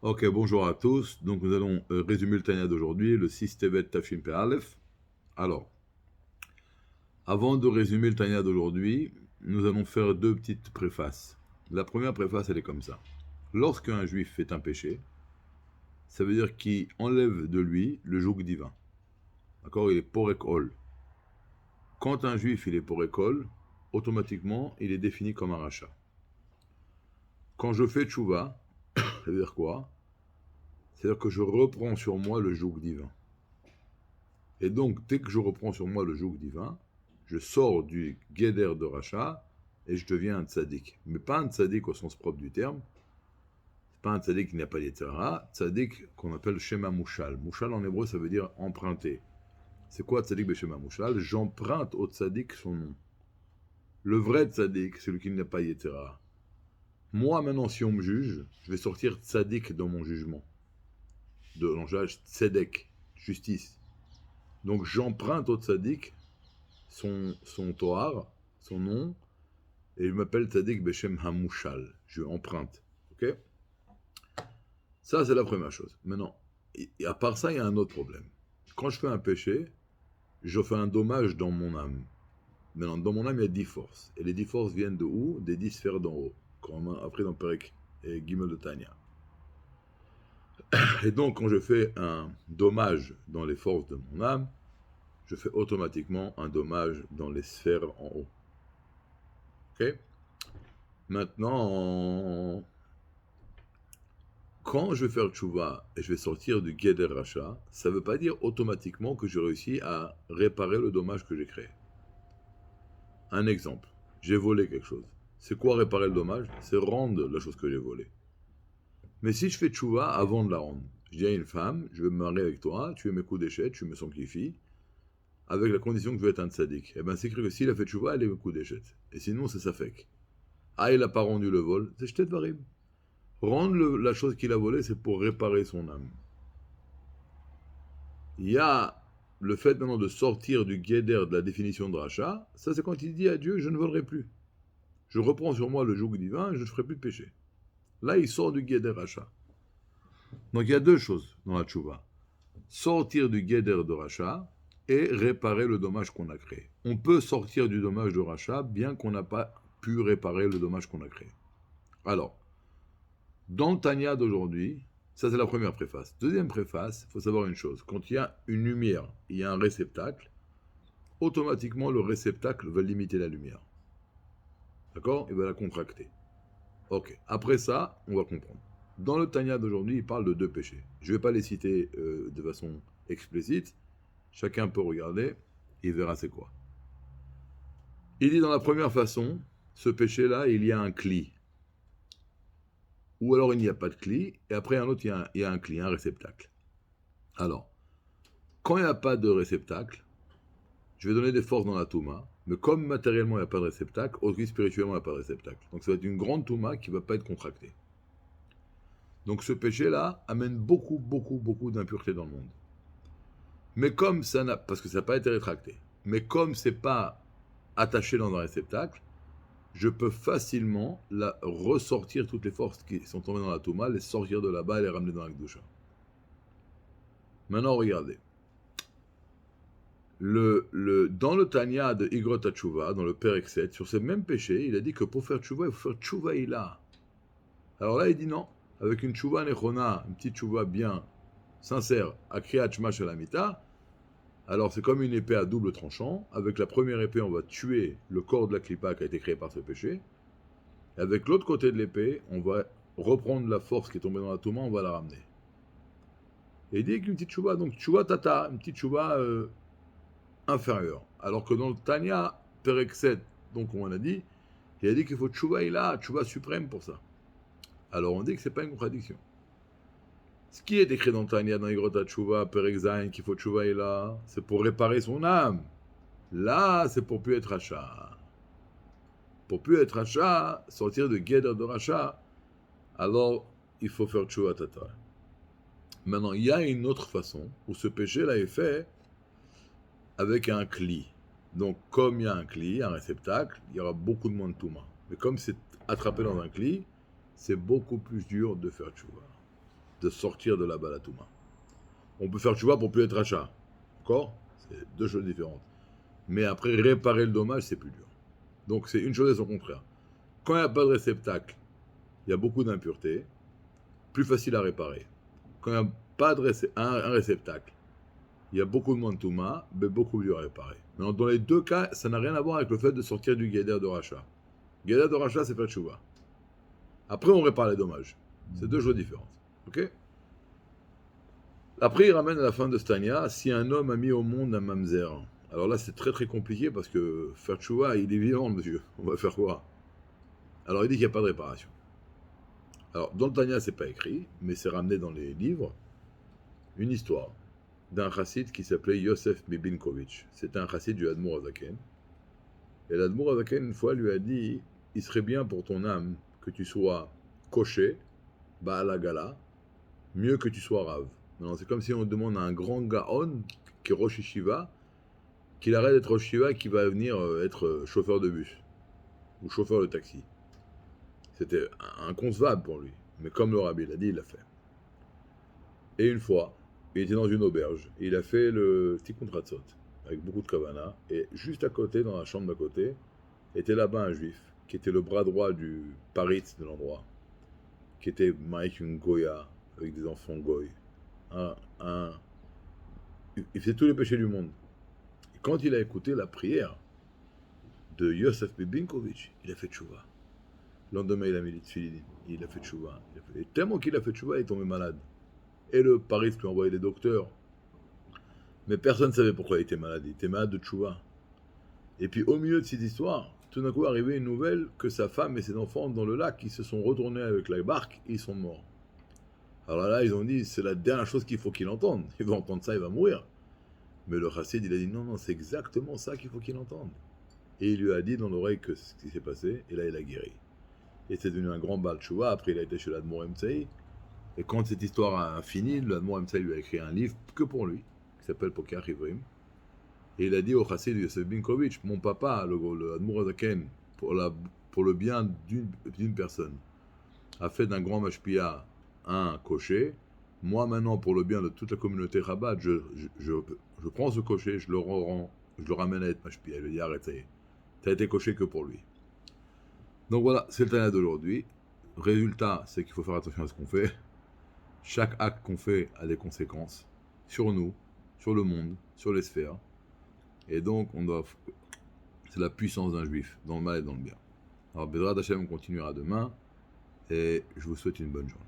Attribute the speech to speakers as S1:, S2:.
S1: Ok, bonjour à tous. Donc nous allons résumer le Tanya d'aujourd'hui, le 6 Tevet Tafshin Pe Aleph. Alors, avant de résumer le Tanya d'aujourd'hui, nous allons faire deux petites préfaces. La première préface, elle est comme ça. Lorsqu'un juif fait un péché, ça veut dire qu'il enlève de lui le joug divin. D'accord? Il est porek ol. Quand un juif il est porek ol, automatiquement il est défini comme un rachat. Quand je fais tchouva, ça veut dire quoi? C'est-à-dire que je reprends sur moi le joug divin. Et donc, dès que je reprends sur moi le joug divin, je sors du guéder de rachat et je deviens un tzaddik. Mais pas un tzaddik au sens propre du terme. C'est pas un tzaddik qui n'a pas d'Yetzirah. Tzaddik qu'on appelle Shema Mouchal. Mouchal en hébreu, ça veut dire emprunter. C'est quoi tzaddik Beshema Mouchal? J'emprunte au tzaddik son nom. Le vrai tzaddik, c'est celui qui n'a pas Yetzirah. Moi, maintenant, si on me juge, je vais sortir tzaddik dans mon jugement. De langage tzedek, justice. Donc j'emprunte au tzaddik son Toar, son nom, et je m'appelle Tzadik Beshem Hamouchal. Je emprunte. Ok? Ça, c'est la première chose. Maintenant, et à part ça, il y a un autre problème. Quand je fais un péché, je fais un dommage dans mon âme. Maintenant, dans mon âme, il y a 10 forces. Et les 10 forces viennent de où? Des 10 sphères d'en haut. Comme on a appris dans Perek et Gimel de Tanya. Et donc, quand je fais un dommage dans les forces de mon âme, je fais automatiquement un dommage dans les sphères en haut. Ok? Maintenant, quand je vais faire tchouva et je vais sortir du guéder rachat, ça ne veut pas dire automatiquement que j'ai réussi à réparer le dommage que j'ai créé. Un exemple, j'ai volé quelque chose. C'est quoi réparer le dommage? C'est rendre la chose que j'ai volée. Mais si je fais tchouva avant de la rendre, je dis à une femme, je vais me marier avec toi, tu es mes coups d'échette, tu me sanctifies, avec la condition que je vais être un tzaddik. Eh bien, c'est écrit que s'il a fait tchouva, elle est mes coups d'échette. Et sinon, c'est sa fake. Ah, il n'a pas rendu le vol, c'est jeté de varim. Rendre la chose qu'il a volée, c'est pour réparer son âme. Il y a le fait maintenant de sortir du guéder de la définition de rachat, ça c'est quand il dit à Dieu, je ne volerai plus. Je reprends sur moi le joug divin et je ne ferai plus de péché. Là, il sort du guéder rachat. Donc il y a deux choses dans la tchouva. Sortir du guéder de rachat et réparer le dommage qu'on a créé. On peut sortir du dommage de rachat bien qu'on n'a pas pu réparer le dommage qu'on a créé. Alors, dans le Tanya d'aujourd'hui, ça c'est la première préface. Deuxième préface, il faut savoir une chose. Quand il y a une lumière, il y a un réceptacle, automatiquement le réceptacle va limiter la lumière. D'accord? Il va la contracter. Ok. Après ça, on va comprendre. Dans le Tanya d'aujourd'hui, il parle de deux péchés. Je ne vais pas les citer de façon explicite. Chacun peut regarder, il verra c'est quoi. Il dit dans la première façon, ce péché-là, il y a un cli. Ou alors il n'y a pas de cli, et après un autre, il y a un cli, un réceptacle. Alors, quand il n'y a pas de réceptacle, je vais donner des forces dans la Touma, mais comme matériellement il n'y a pas de réceptacle, aussi spirituellement il n'y a pas de réceptacle. Donc ça va être une grande Touma qui ne va pas être contractée. Donc ce péché-là amène beaucoup, beaucoup, beaucoup d'impuretés dans le monde. Mais comme ça n'a, parce que ça n'a pas été rétracté, mais comme c'est pas attaché dans un réceptacle, je peux facilement ressortir toutes les forces qui sont tombées dans la Touma, les sortir de là-bas et les ramener dans la Gdusha. Maintenant regardez. Dans le Tanya de Igrot Tchouva, dans le Perek 7, sur ce même péché, il a dit que pour faire Tchouva, il faut faire Tchouva Ila. Alors là, il dit non. Avec une Tchouva Nechona, une petite Tchouva bien sincère, à Kriyat Shema Shalamita, alors c'est comme une épée à double tranchant. Avec la première épée, on va tuer le corps de la Klippa qui a été créé par ce péché. Et avec l'autre côté de l'épée, on va reprendre la force qui est tombée dans la Touma, on va la ramener. Et il dit qu'une petite Tchouva, donc Tchouva Tata, une petite Tchouva inférieur. Alors que dans le Tanya, Perek 7, donc on a dit, il a dit qu'il faut Tchouva Ila, Tchouva suprême pour ça. Alors on dit que c'est pas une contradiction. Ce qui est écrit dans le Tanya, dans Igrota Tchouva, Perek Zain, qu'il faut Tchouva Ila, c'est pour réparer son âme. Là, c'est pour plus être rachat. Pour plus être rachat, sortir de guéder de rachat, alors il faut faire Tchouva Tata. Maintenant, il y a une autre façon où ce péché-là est fait avec un cli. Donc, comme il y a un cli, un réceptacle, il y aura beaucoup de moins de touma. Mais comme c'est attrapé dans un cli, c'est beaucoup plus dur de faire tchouva. de sortir de la Balatouma. On peut faire tchouva pour plus être rachat. D'accord? C'est deux choses différentes. Mais après, réparer le dommage, c'est plus dur. Donc c'est une chose et son contraire. Quand il n'y a pas de réceptacle, il y a beaucoup d'impuretés, plus facile à réparer. Quand il n'y a pas de un réceptacle, il y a beaucoup de mantouma, mais beaucoup plus dur à réparer. Mais dans les deux cas, ça n'a rien à voir avec le fait de sortir du guédère de rachat. Guédère de rachat, c'est faire tchouva. Après, on répare les dommages. C'est deux choses différentes. Ok? Après, il ramène à la fin de Stania, si un homme a mis au monde un mamzer. Alors là, c'est très très compliqué parce que faire tchouva, il est vivant, monsieur. On va faire quoi? Alors il dit qu'il n'y a pas de réparation. Alors, dans le Tania, c'est pas écrit, mais c'est ramené dans les livres, une histoire d'un chassid qui s'appelait Yosef Bibinkovitch. C'était un chassid du Admour Azaken. Et l'Admour Azaken, une fois, lui a dit, il serait bien pour ton âme que tu sois coché, Baal Gala, mieux que tu sois rave. C'est comme si on demande à un grand Gaon, qui est Rosh Yeshiva, qu'il arrête d'être Rosh Yeshiva et qu'il va venir être chauffeur de bus, ou chauffeur de taxi. C'était inconcevable pour lui. Mais comme le rabbi l'a dit, il l'a fait. Et une fois, il était dans une auberge. Et il a fait le petit contratsot, avec beaucoup de kavana. Et juste à côté, dans la chambre d'à côté, était là-bas un juif, qui était le bras droit du paritz de l'endroit, qui était Mike une Goya, avec des enfants goy. Il faisait tous les péchés du monde. Et quand il a écouté la prière de Yosef Bibinkovitch, il a fait tchouva. Le lendemain, il a mis les tfilines, il a fait tchouva. Et tellement qu'il a fait tchouva, il est tombé malade. Et le Paris lui a envoyé des docteurs. Mais personne ne savait pourquoi il était malade. Il était malade de tchouva. Et puis, au milieu de cette histoire, tout d'un coup, arrivait une nouvelle que sa femme et ses enfants dans le lac, ils se sont retournés avec la barque et ils sont morts. Alors là, ils ont dit, c'est la dernière chose qu'il faut qu'il entende. Il va entendre ça, il va mourir. Mais le chassid, il a dit, non, c'est exactement ça qu'il faut qu'il entende. Et il lui a dit dans l'oreille que ce qui s'est passé, et là, il a guéri. Et c'est devenu un grand Baal Tchouva. Après, il a été chez l'Admour Emtsei. Et quand cette histoire a fini, l'Admour Emtsei lui a écrit un livre que pour lui, qui s'appelle Poker Ivrim. Et il a dit au chassid Yosef Binkovitch, mon papa, le Admour Azaken, pour le bien d'une personne, a fait d'un grand mashpia un cocher. Moi, maintenant, pour le bien de toute la communauté Rabat, je prends ce cocher, je le ramène à être mashpia. Il lui dit, arrête, t'as été coché que pour lui. Donc voilà, c'est le Tania d'aujourd'hui. Résultat, c'est qu'il faut faire attention à ce qu'on fait. Chaque acte qu'on fait a des conséquences sur nous, sur le monde, sur les sphères. Et donc, c'est la puissance d'un juif, dans le mal et dans le bien. Alors, Bezrat Hashem, on continuera demain. Et je vous souhaite une bonne journée.